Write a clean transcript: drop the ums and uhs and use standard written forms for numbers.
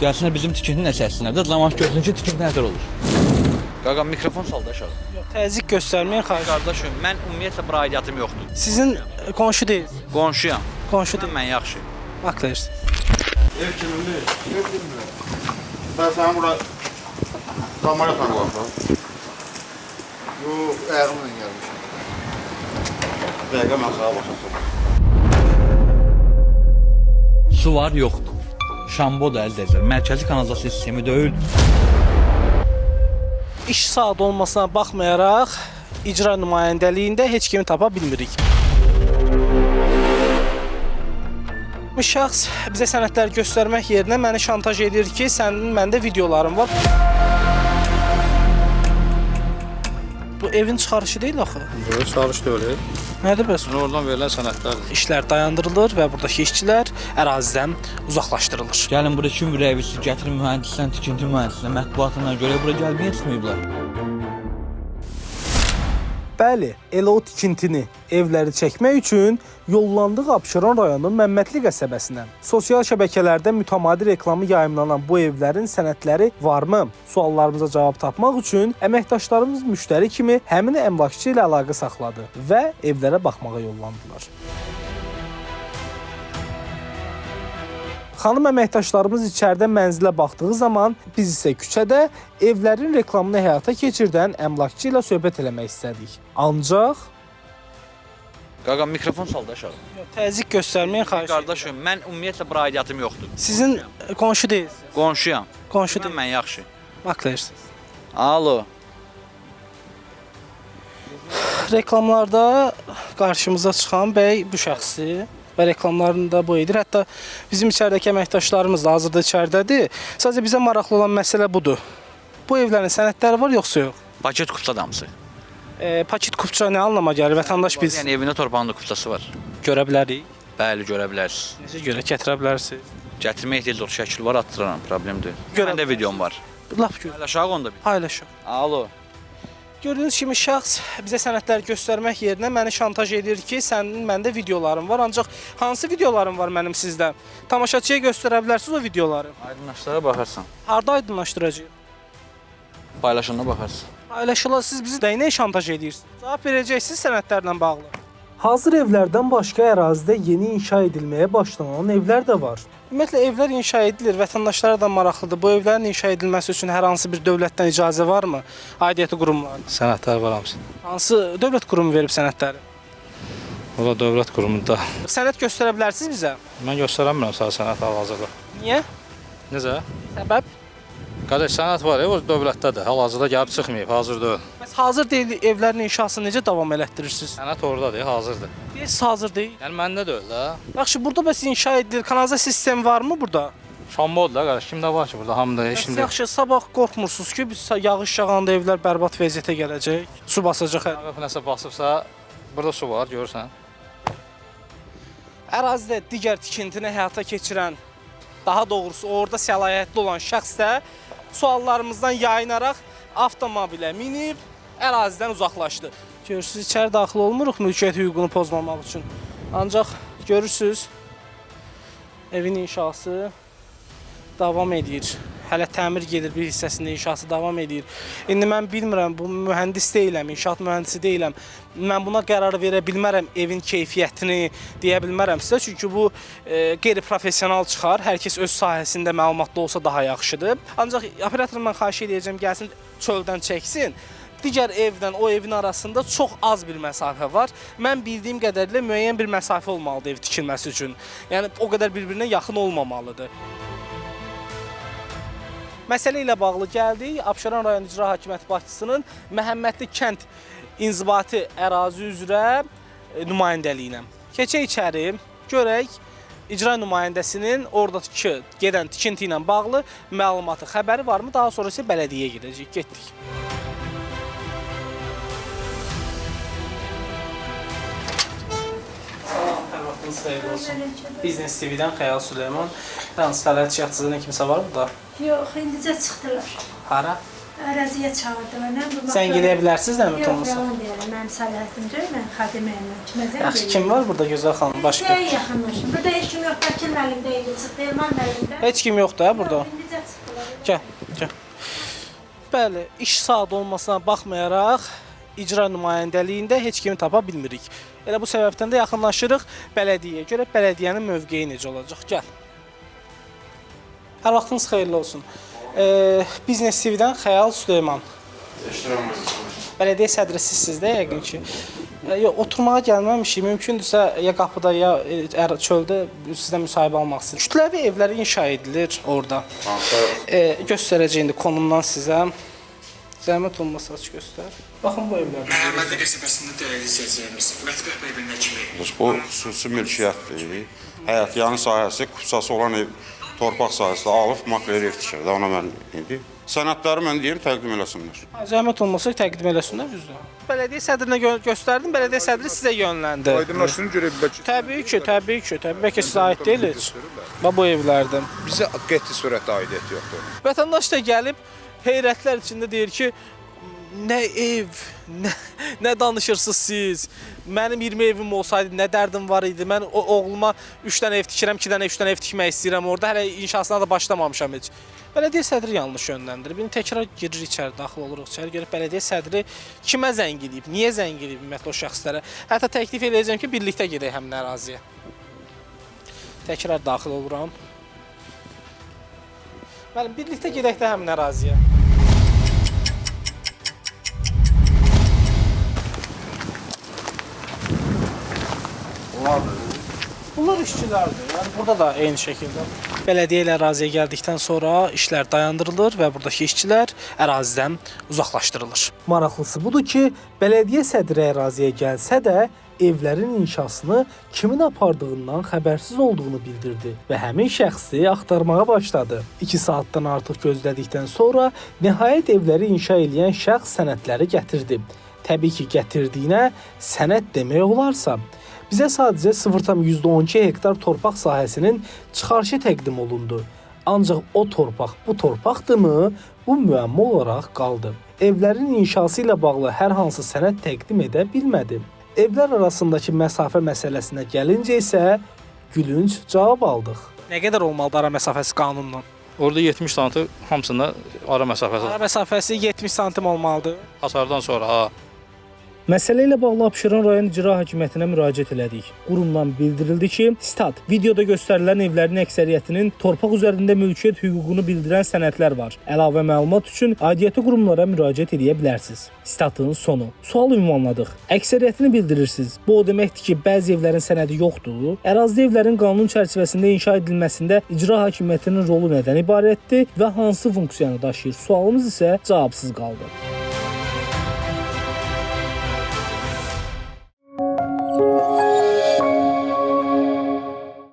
Gəlsinlər bizim tikintinin əsasında. Zaman görsün ki, tikinti nədir olur. Qaqa mikrofon sal da aşağı. Yox, təzyiq göstərməyin xahiş. Qardaşım, mən ümumiyyətlə bura aidiyyatım yoxdur. Sizin qonşu deyilsiniz. Qonşuyam. Qonşu deyil. Mən yaxşı. Haqlırsınız. Ev kimindir? Ev kimindir? Sen bura damara tanıqlar. Yox, ayağımla gəlmişim. Dəqiqə mən sağa başlasın. Su var, yoxdur. Şambo da əldə edilir. Mərkəzi kanalizasiya sistemi deyil. İş saat olmasına baxmayaraq icra nümayəndəliyində heç kimi tapa bilmirik. Bu şəxs bizə sənədlər göstərmək yerinə məni şantaj edir ki, sənin məndə videolarım var. Bu evin çıxarışı deyil axı. Yox, çıxarış deyil. Nədir bəs? Oradan verilən sənədlərdir. İşlər dayandırılır və buradakı işçilər ərazidən uzaqlaşdırılır. Gəlin bura kim rəvisi, gətirin mühəndisdən, tikinti mühəndisinə, mətbuatına görə bura gəlməyə çıxmayıblar. Bəli, elə o tikintini, evləri çəkmək üçün yollandıq Abşeron rayonu Məmmədli qəsəbəsinə. Sosial şəbəkələrdə mütəmadi reklamı yayımlanan bu evlərin sənədləri varmı? Suallarımıza cavab tapmaq üçün əməkdaşlarımız müştəri kimi həmin əmlakçı ilə əlaqə saxladı və evlərə baxmağa yollandılar. Xanım əməkdaşlarımız içəridə mənzilə baxdığı zaman biz isə küçədə evlərin reklamını həyata keçirdən əmlakçı ilə söhbət eləmək istədik. Ancaq Qaqa mikrofon sal da aşağı. təzyiq göstərməyin xahiş. Qardaşım, mən ümumiyyətlə bura aidiyyatım yoxdur. Sizin qonşu deyilsiniz. Qonşuyam. Qonşu deyil. Mən yaxşı. Haqlırsınız. Alo. Reklamlarda qarşımıza çıxan bəy bu şəxsi və reklamlarını da bu edir. Hətta bizim içəridəki əməkdaşlarımız da hazırda içəridədir. Sadəcə bizə maraqlı olan məsələ budur. Bu evlərin sənədləri var yoxsa yox? Paket kupça damısı. Paket kupça nə anlama gəlir? Vətəndaş biz Yəni evində torpağında kupçası var. görə bilərik. Bəli, görə bilərsiniz. Necə görə gətirə bilərsiniz? Gətirmək deyil, şəkil var, atdıraram, problem deyil. Görə Məndə videom var. Lap gör. Paylaşaq onda bir. Paylaşın. Alo. Gördüyünüz kimi şəxs bizə sənədlər göstərmək yerinə məni şantaj edir ki, sənin məndə videolarım var. Ancaq hansı videolarım var mənim sizdə? Tamaşaçıya göstərə bilərsiniz o videoları. Aydınlaşlara baxarsan. Harda aydınlaşdıracağıq? Paylaşana baxarsan. Paylaşılar, siz bizi nə şantaj edirsiniz? Cavab verəcəksiniz sənədlərlə bağlı. Hazır evlərdən başqa ərazidə yeni inşa edilməyə başlanan evlər də var. Ümumiyyətlə evlər inşa edilir, vətəndaşlara da maraqlıdır. Bu evlərin inşa edilməsi üçün hər hansı bir dövlətdən icazə varmı? Aidiyyəti qurumlarının. Sənədlər var hamısı. Hansı dövlət qurumu verib sənədləri? O da dövlət qurumunda. Sənəd göstərə bilərsiniz bizə? Mən göstərəmirəm sənə sənəd hal-hazırda. Niyə? Necə? Səbəb? Qardaş, sənəd var, o dövlətdədir. Hal-hazırda gəlib çıxmayıb, hazır deyil. Bəs hazır deyil evlərin inşasını necə davam elətdirirsiniz? Sənəd oradadır, hazırdır. Siz hazır deyil. Yəni məndə deyil də. Yaxşı, burada bəs inşa edilir. Kanalizasiya sistemi varmı burada? Şambodur da qardaş, kimdə var ki burada? Hamıda heç Bəs kimdə. yaxşı, sabah qorxmursunuz ki, biz yağış yağanda evlər bərbad vəziyyətə gələcək, su basacaq hər. Qapı nəsə basıbsa, burada su var, görürsən. Ərazidə digər tikintini həyata keçirən, daha doğrusu orada səlahiyyətli olan şəxs də suallarımızdan yayınaraq avtomobilə minib ərazidən uzaqlaşdı. Görürsünüz, içəri daxil olmuruq mülkiyyət hüququnu pozmamaq üçün. Ancaq görürsünüz, evin inşası davam edir. Hələ təmir gedir, bir hissəsində inşası davam edir. İndi mən bilmirəm, bu mühəndis deyiləm, inşaat mühəndisi deyiləm. Mən buna qərar verə bilmərəm, evin keyfiyyətini deyə bilmərəm sizə. Çünki bu qeyri-professional çıxar. Hər kəs öz sahəsində məlumatlı olsa daha yaxşıdır. Ancaq operatordan xahiş edəcəm, gəlsin çöldən çəksin. Digər evdən o evin arasında çox az bir məsafə var. Mən bildiyim qədərilə müəyyən bir məsafə olmalıdır ev tikilməsi üçün. Yəni o qədər bir-birinə yaxın olmamalıdır. Məsələ ilə bağlı gəldik. Abşeron rayon icra hakimiyyəti başçısının Məhəmmədli kənd inzibati ərazi üzrə nümayəndəliyinə. Keçək içəri, görək icra nümayəndəsinin oradakı gedən tikinti ilə bağlı məlumatı, xəbəri varmı? Daha sonra isə bələdiyyəyə gedəcək. Getdik. Xeyirli olsun. Biznes TV-dən Xəyal Süleyman. Yalnız fəaliyyət şəxsizliyin kimsə var burada? Yox, indicə çıxdılar. Hara? Əraziyə çağırdı mənə. Sən gedə bilərsiniz də mi Yox, olmasa? yalan deyirəm. Mənim səlahiyyətim deyil, mən xadiməyəm. Kimə zəng Yaxşı, edirəm? kim var burada gözəl xanım? Başqa. Şey yaxınlaşım. Burada heç kim yox. Vəkil əlimdə idi, çıxdı. Elman əlimdə. Heç kim yoxdur ha burada. İndicə çıxdılar. Gəl. Bəli, iş saat olmasına baxmayaraq icra nümayəndəliyində heç kimi tapa bilmirik. Elə bu səbəbdən də yaxınlaşırıq bələdiyyəyə. Görək bələdiyyənin mövqeyi necə olacaq. Gəl. Hər vaxtınız xeyirli olsun. Biznes TV-dən Xəyal Süleyman. Bələdiyyə sədri sizsiniz də yəqin ki. Yox, oturmağa gəlməmişik. Mümkündürsə ya qapıda ya çöldə sizdən müsahibə almaq istəyirəm. Kütləvi evlər inşa edilir orada. Göstərəcək indi konumdan sizə. Zəhmət olmasa aç göstər. Baxın bu evlərdə. Məhəmməd qəsəbəsində dəyərli izləyicilərimiz, mətbəx məbinə kimi Bu xüsusi mülkiyyətdir. Həyətyanı sahəsi, kupsası olan ev, torpaq sahəsində alıb makler ev tikir. Ona mən indi sənədləri mən deyim təqdim eləsinlər. Zəhmət olmasa təqdim eləsinlər düzdür. Bələdiyyə sədrinə göstərdim, bələdiyyə sədri sizə yönləndi. Aydınlaşdığına görə bəlkə Təbii ki. Bəlkə sizə aid deyil heç. Bax bu evlərdən. bizə qəti surətdə aidiyyət yoxdur. Vətəndaş da gəlib heyrətlər içində deyir ki, nə ev, nə danışırsınız siz? Mənim 20 evim olsaydı nə dərdim var idi? Mən oğluma 3 dənə ev tikirəm, 2 dənə, 3 dənə ev tikmək istəyirəm orada. Hələ inşasına da başlamamışam heç. Bələdiyyə sədri yanlış yönləndirib. İndi təkrar giririk içəri, daxil oluruq içəri. Görək bələdiyyə sədri kimə zəng edib, niyə zəng edib ümumiyyətlə o şəxslərə? Hətta təklif edəcəm ki, birlikdə gedək həmin əraziyə. Təkrar daxil oluram. Müəllim, birlikdə gedək də həmin əraziyə. Bunlar işçilərdir. Yəni burada da eyni şəkildə bələdiyyə ilə əraziyə gəldikdən sonra işlər dayandırılır və buradakı işçilər ərazidən uzaqlaşdırılır. Maraqlısı budur ki, bələdiyyə sədri əraziyə gəlsə də evlərin inşasını kimin apardığından xəbərsiz olduğunu bildirdi və həmin şəxsi axtarmağa başladı. 2 saatdan artıq gözlədikdən sonra nəhayət evləri inşa edən şəxs sənədləri gətirdi. Təbii ki, gətirdiyinə sənəd demək olarsa, bizə sadəcə 0,12 hektar torpaq sahəsinin çıxarışı təqdim olundu. Ancaq o torpaq bu torpaqdırmı? Bu müəmma olaraq qaldı. Evlərin inşası ilə bağlı hər hansı sənəd təqdim edə bilmədi. Evlər arasındakı məsafə məsələsinə gəlincə isə gülünc cavab aldıq. Nə qədər olmalıdır ara məsafəsi qanunla? Orada 70 sm hamısında ara məsafəsi. Ara məsafəsi 70 sm olmalıdır. Hasardan sonra ha. Məsələ ilə bağlı Abşeron rayon icra hakimiyyətinə müraciət elədik. Qurumdan bildirildi ki, stat, videoda göstərilən evlərin əksəriyyətinin torpaq üzərində mülkiyyət hüququnu bildirən sənədlər var. Əlavə məlumat üçün aidiyyəti qurumlara müraciət edə bilərsiniz. Statın sonu. Sual ünvanladıq. Əksəriyyətini bildirirsiniz. Bu o deməkdir ki, bəzi evlərin sənədi yoxdur. Ərazidə evlərin qanun çərçivəsində inşa edilməsində icra hakimiyyətinin rolu nədən ibarətdir və hansı funksiyanı daşıyır? Sualımız isə cavabsız qaldı.